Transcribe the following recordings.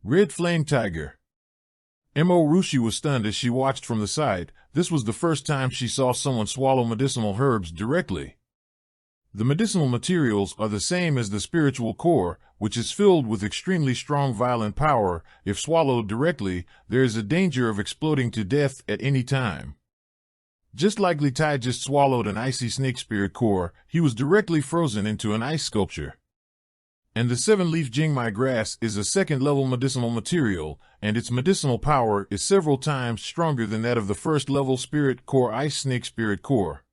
Red Flame Tiger. Mo Rushi was stunned as she watched from the side. This was the first time she saw someone swallow medicinal herbs directly. The medicinal materials are the same as the spiritual core, which is filled with extremely strong violent power. If swallowed directly, there is a danger of exploding to death at any time. Just like Li Tai just swallowed an icy snake spirit core, he was directly frozen into an ice sculpture. And the 7-leaf Jingmai grass is a second-level medicinal material, and its medicinal power is several times stronger than that of the first-level spirit core ice snake spirit core.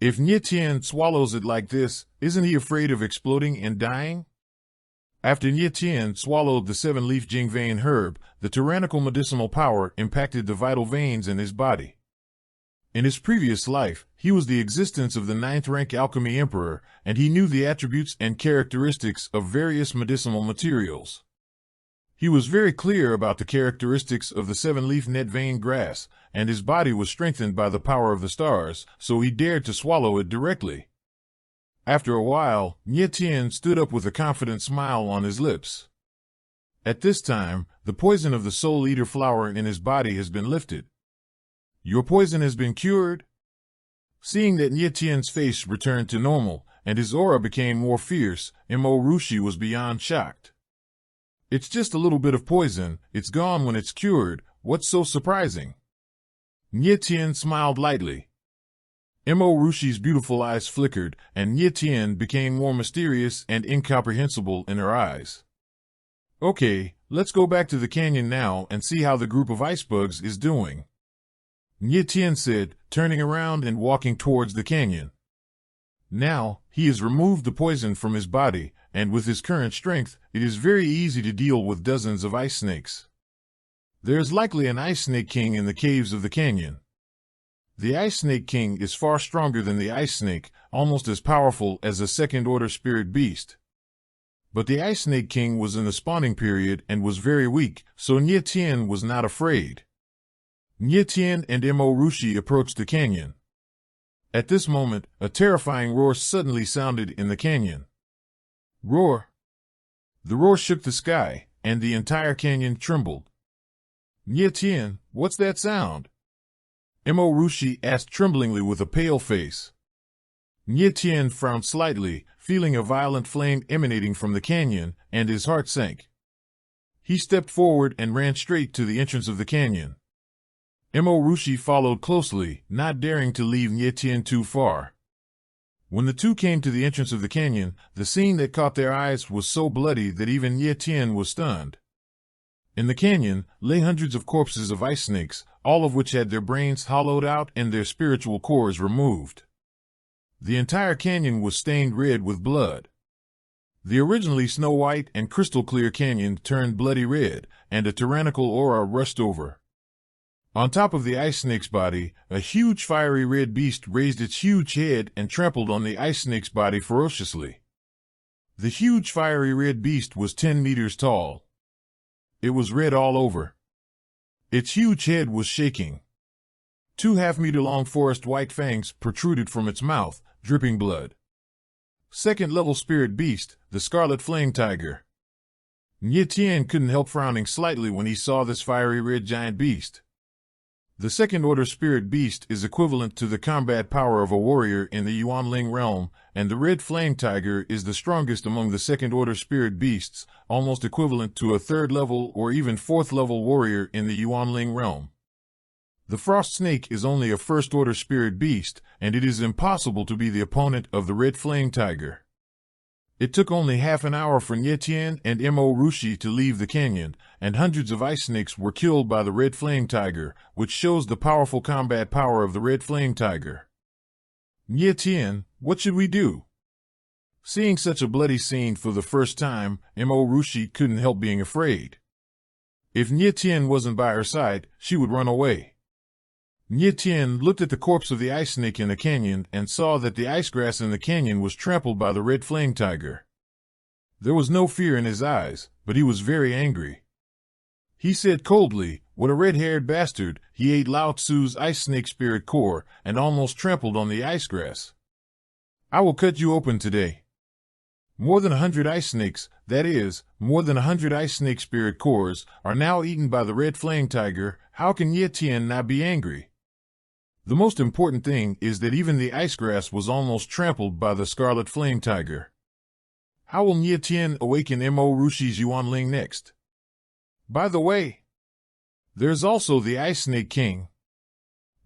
If Nie Tien swallows it like this, isn't he afraid of exploding and dying? After Nie Tien swallowed the 7-leaf Jing vein herb, the tyrannical medicinal power impacted the vital veins in his body. In his previous life, he was the existence of the 9th-rank alchemy emperor, and he knew the attributes and characteristics of various medicinal materials. He was very clear about the characteristics of the 7-leaf net vein grass, and his body was strengthened by the power of the stars, so he dared to swallow it directly. After a while, Nie Tien stood up with a confident smile on his lips. At this time, the poison of the Soul Eater flower in his body has been lifted. Your poison has been cured? Seeing that Nie Tien's face returned to normal, and his aura became more fierce, Mo Rushi was beyond shocked. It's just a little bit of poison, it's gone when it's cured, what's so surprising? Nie Tien smiled lightly. Mo Rushi's beautiful eyes flickered, and Nie Tien became more mysterious and incomprehensible in her eyes. Okay, let's go back to the canyon now and see how the group of icebugs is doing. Nie Tien said, turning around and walking towards the canyon. Now, he has removed the poison from his body, and with his current strength, it is very easy to deal with dozens of ice snakes. There is likely an ice snake king in the caves of the canyon. The ice snake king is far stronger than the ice snake, almost as powerful as a second-order spirit beast. But the ice snake king was in the spawning period and was very weak, so Nie Tien was not afraid. Nie Tien and Mo Rushi approached the canyon. At this moment, a terrifying roar suddenly sounded in the canyon. Roar! The roar shook the sky, and the entire canyon trembled. Nie Tien, what's that sound? Mo Rushi asked tremblingly with a pale face. Nie Tien frowned slightly, feeling a violent flame emanating from the canyon, and his heart sank. He stepped forward and ran straight to the entrance of the canyon. Mo Rushi followed closely, not daring to leave Nie Tien too far. When the two came to the entrance of the canyon, the scene that caught their eyes was so bloody that even Nie Tien was stunned. In the canyon lay hundreds of corpses of ice snakes, all of which had their brains hollowed out and their spiritual cores removed. The entire canyon was stained red with blood. The originally snow-white and crystal-clear canyon turned bloody red, and a tyrannical aura rushed over. On top of the ice snake's body, a huge fiery red beast raised its huge head and trampled on the ice snake's body ferociously. The huge fiery red beast was 10 meters tall. It was red all over. Its huge head was shaking. 2 half-meter-long forest white fangs protruded from its mouth, dripping blood. Second-level spirit beast, the Scarlet Flame Tiger. Nie Tien couldn't help frowning slightly when he saw this fiery red giant beast. The second-order spirit beast is equivalent to the combat power of a warrior in the Yuanling realm, and the Red Flame Tiger is the strongest among the second-order spirit beasts, almost equivalent to a third-level or even fourth-level warrior in the Yuanling realm. The Frost Snake is only a first-order spirit beast, and it is impossible to be the opponent of the Red Flame Tiger. It took only half an hour for Nie Tien and Mo Rushi to leave the canyon, and hundreds of ice snakes were killed by the Red Flame Tiger, which shows the powerful combat power of the Red Flame Tiger. Nie Tien, what should we do? Seeing such a bloody scene for the first time, Mo Rushi couldn't help being afraid. If Nie Tien wasn't by her side, she would run away. Nie Tien looked at the corpse of the ice snake in the canyon and saw that the ice grass in the canyon was trampled by the Red Flame Tiger. There was no fear in his eyes, but he was very angry. He said coldly, "What a red-haired bastard, he ate Lao Tzu's ice snake spirit core and almost trampled on the ice grass. I will cut you open today." More than 100 ice snakes, that is, more than 100 ice snake spirit cores, are now eaten by the red flame tiger. How can Ye Tian not be angry? The most important thing is that even the ice grass was almost trampled by the scarlet flame tiger. How will Ye Tian awaken Mo Rushi's Yuanling next? By the way, there's also the Ice Snake King.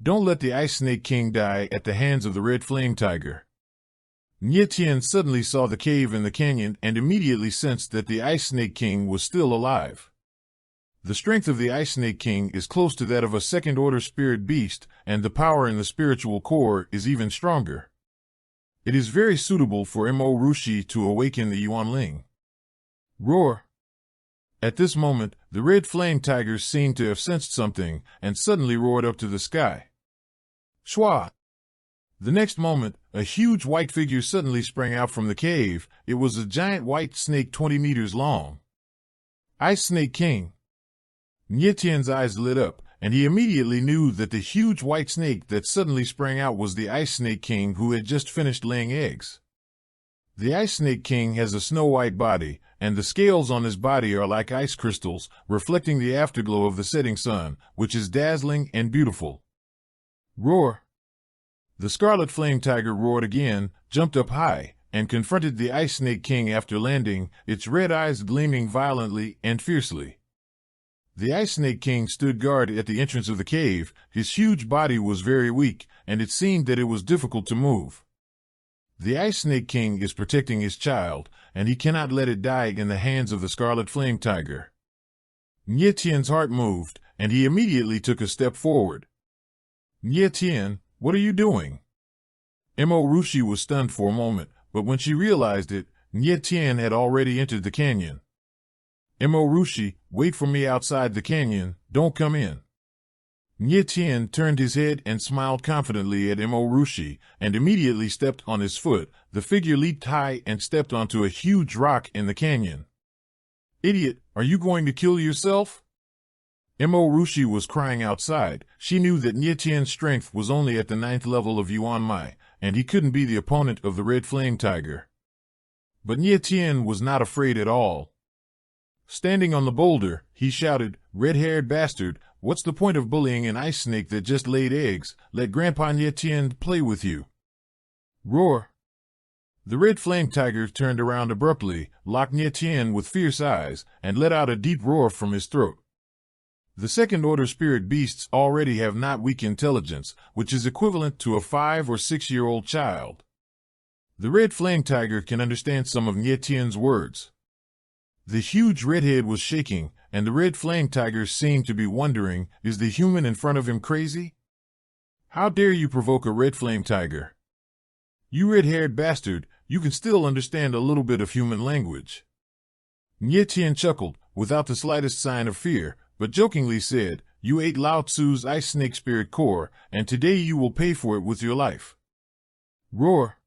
Don't let the Ice Snake King die at the hands of the red flame tiger. Ye Tian suddenly saw the cave in the canyon and immediately sensed that the Ice Snake King was still alive. The strength of the Ice Snake King is close to that of a second-order spirit beast, and the power in the spiritual core is even stronger. It is very suitable for Mo Rushi to awaken the Yuanling. Roar! At this moment, the red flame tiger seemed to have sensed something, and suddenly roared up to the sky. Shwa! The next moment, a huge white figure suddenly sprang out from the cave. It was a giant white snake 20 meters long. Ice Snake King! Ye Tian's eyes lit up, and he immediately knew that the huge white snake that suddenly sprang out was the Ice Snake King who had just finished laying eggs. The Ice Snake King has a snow-white body, and the scales on his body are like ice crystals, reflecting the afterglow of the setting sun, which is dazzling and beautiful. Roar! The Scarlet Flame Tiger roared again, jumped up high, and confronted the Ice Snake King after landing, its red eyes gleaming violently and fiercely. The Ice Snake King stood guard at the entrance of the cave. His huge body was very weak, and it seemed that it was difficult to move. The Ice Snake King is protecting his child, and he cannot let it die in the hands of the Scarlet Flame Tiger. Ye Tian's heart moved, and he immediately took a step forward. Ye Tian, what are you doing? Mo Rushi was stunned for a moment, but when she realized it, Ye Tian had already entered the canyon. Mo Rushi, wait for me outside the canyon, don't come in. Ye Tian turned his head and smiled confidently at Mo Rushi, and immediately stepped on his foot. The figure leaped high and stepped onto a huge rock in the canyon. Idiot, are you going to kill yourself? Mo Rushi was crying outside. She knew that Ye Tian's strength was only at the 9th level of Yuan Mai, and he couldn't be the opponent of the Red Flame Tiger. But Ye Tian was not afraid at all. Standing on the boulder, he shouted, "Red-haired bastard, what's the point of bullying an ice snake that just laid eggs? Let Grandpa Ye Tian play with you." Roar! The Red Flame Tiger turned around abruptly, locked Ye Tian with fierce eyes, and let out a deep roar from his throat. The second-order spirit beasts already have not weak intelligence, which is equivalent to a 5- or 6-year-old child. The Red Flame Tiger can understand some of Ye Tian's words. The huge redhead was shaking, and the Red Flame Tiger seemed to be wondering, is the human in front of him crazy? How dare you provoke a Red Flame Tiger? You red-haired bastard, you can still understand a little bit of human language. Ye Tian chuckled, without the slightest sign of fear, but jokingly said, you ate Lao Tzu's Ice Snake Spirit Core, and today you will pay for it with your life. Roar!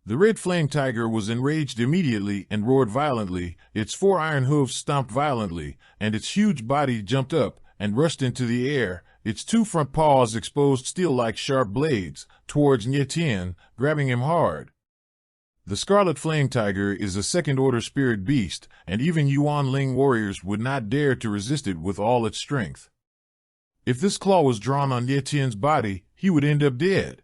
The Red Flame Tiger was enraged immediately and roared violently. Its 4 iron hooves stomped violently, and its huge body jumped up and rushed into the air, its 2 front paws exposed steel-like sharp blades, towards Ye Tian, grabbing him hard. The Scarlet Flame Tiger is a second-order spirit beast, and even Yuanling warriors would not dare to resist it with all its strength. If this claw was drawn on Ye Tian's body, he would end up dead.